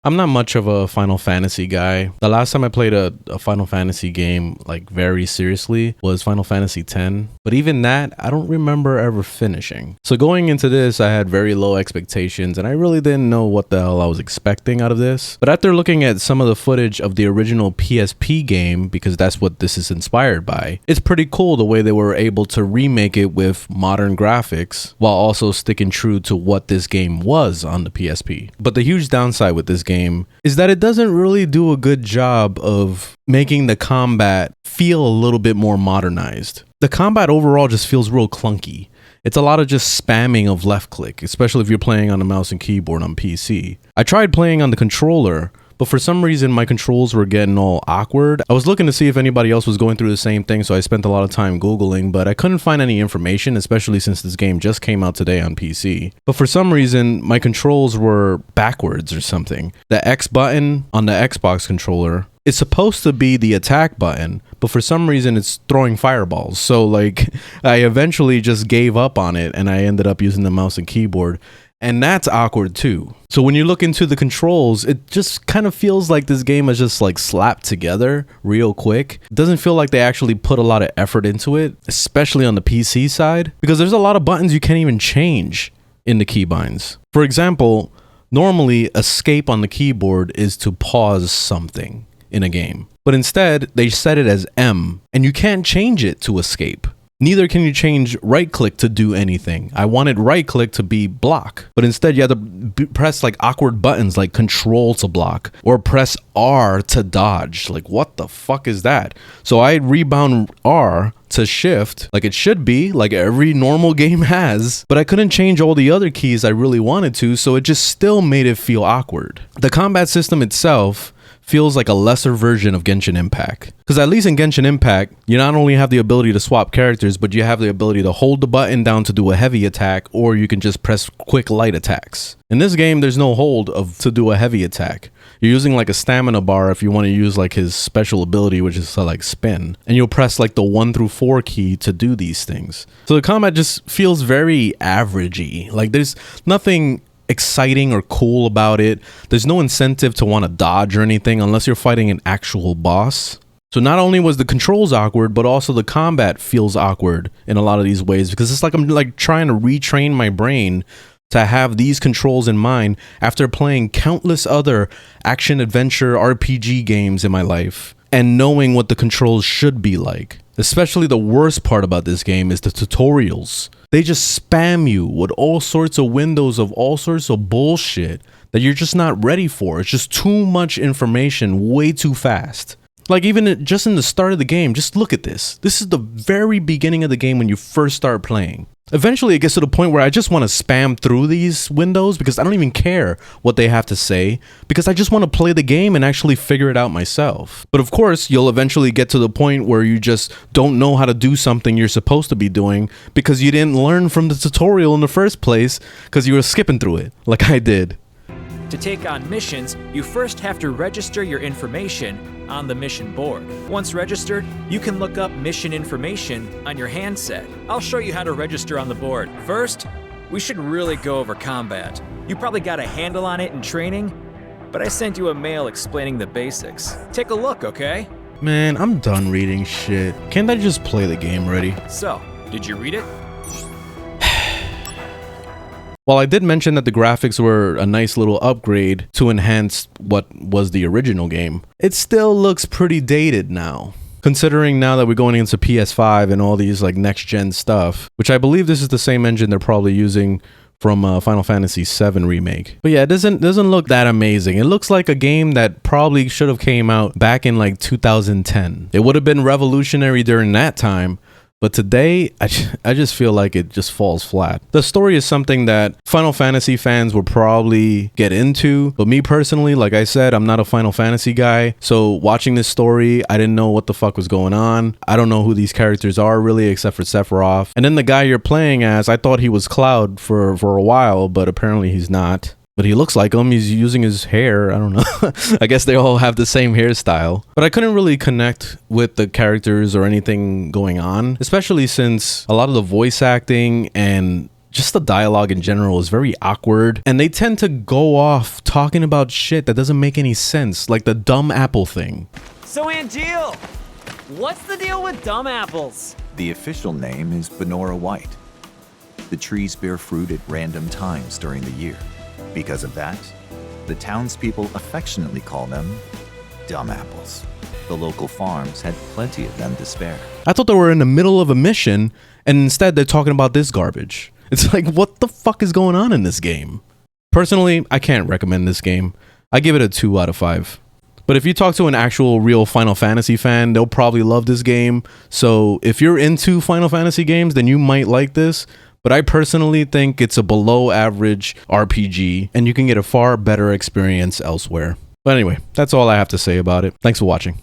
I'm not much of a Final Fantasy guy. The last time I played a Final Fantasy game like very seriously was Final Fantasy X. But even that, I don't remember ever finishing. So going into this, I had very low expectations and I really didn't know what the hell I was expecting out of this. But after looking at some of the footage of the original PSP game, because that's what this is inspired by, it's pretty cool the way they were able to remake it with modern graphics while also sticking true to what this game was on the PSP. But the huge downside with this game is that it doesn't really do a good job of making the combat feel a little bit more modernized. The combat overall just feels real clunky. It's a lot of just spamming of left click, especially if you're playing on a mouse and keyboard on PC. I tried playing on the controller, but for some reason my controls were getting all awkward. I was looking to see if anybody else was going through the same thing, so I spent a lot of time Googling, but I couldn't find any information, especially since this game just came out today on PC. But for some reason, my controls were backwards or something. The X button on the Xbox controller is supposed to be the attack button, but for some reason it's throwing fireballs. So like, I eventually just gave up on it and I ended up using the mouse and keyboard. And that's awkward too. So when you look into the controls, it just kind of feels like this game is just like slapped together real quick. It doesn't feel like they actually put a lot of effort into it, especially on the PC side, because there's a lot of buttons you can't even change in the keybinds. For example, normally escape on the keyboard is to pause something in a game, but instead they set it as M and you can't change it to escape. Neither can you change right click to do anything. I wanted right click to be block, but instead you have to press like awkward buttons like control to block or press R to dodge. Like what the fuck is that? So I rebound R to shift like it should be, like every normal game has, but I couldn't change all the other keys I really wanted to, so it just still made it feel awkward. The combat system itself feels like a lesser version of Genshin Impact. Because at least in Genshin Impact, you not only have the ability to swap characters, but you have the ability to hold the button down to do a heavy attack, or you can just press quick light attacks. In this game, there's no hold to do a heavy attack. You're using like a stamina bar if you want to use like his special ability, which is to like spin. And you'll press like the 1 through 4 key to do these things. So the combat just feels very averagey. Like there's nothing exciting or cool about it. There's no incentive to want to dodge or anything unless you're fighting an actual boss. So not only was the controls awkward, but also the combat feels awkward in a lot of these ways, because it's like I'm like trying to retrain my brain to have these controls in mind after playing countless other action adventure RPG games in my life and knowing what the controls should be like. Especially the worst part about this game is the tutorials. They just spam you with all sorts of windows of all sorts of bullshit that you're just not ready for. It's just too much information way too fast. Like even just in the start of the game, just look at this. This is the very beginning of the game when you first start playing. Eventually it gets to the point where I just want to spam through these windows because I don't even care what they have to say, because I just want to play the game and actually figure it out myself. But of course, you'll eventually get to the point where you just don't know how to do something you're supposed to be doing because you didn't learn from the tutorial in the first place because you were skipping through it like I did. To take on missions, you first have to register your information on the mission board. Once registered, you can look up mission information on your handset. I'll show you how to register on the board. First, we should really go over combat. You probably got a handle on it in training, but I sent you a mail explaining the basics. Take a look, okay? Man, I'm done reading shit. Can't I just play the game already? So, did you read it? While I did mention that the graphics were a nice little upgrade to enhance what was the original game, it still looks pretty dated now. Considering now that we're going into PS5 and all these like next gen stuff, which I believe this is the same engine they're probably using from Final Fantasy VII Remake. But yeah, it doesn't look that amazing. It looks like a game that probably should have came out back in like 2010. It would have been revolutionary during that time. But today, I just feel like it just falls flat. The story is something that Final Fantasy fans will probably get into. But me personally, like I said, I'm not a Final Fantasy guy. So watching this story, I didn't know what the fuck was going on. I don't know who these characters are really, except for Sephiroth. And then the guy you're playing as, I thought he was Cloud for a while, but apparently he's not. But he looks like him. He's using his hair. I don't know. I guess they all have the same hairstyle. But I couldn't really connect with the characters or anything going on, especially since a lot of the voice acting and Just the dialogue in general is very awkward, and they tend to go off talking about shit that doesn't make any sense, like the dumb apple thing. So Angeal, what's the deal with dumb apples? The official name is Benora White. The trees bear fruit at random times during the year. Because of that, the townspeople affectionately call them dumb apples. The local farms had plenty of them to spare. I thought they were in the middle of a mission, and instead they're talking about this garbage. It's like, what the fuck is going on in this game? Personally, I can't recommend this game. I give it a 2 out of 5. But if you talk to an actual real Final Fantasy fan, they'll probably love this game. So if you're into Final Fantasy games, then you might like this. But I personally think it's a below average RPG, and you can get a far better experience elsewhere. But anyway, that's all I have to say about it. Thanks for watching.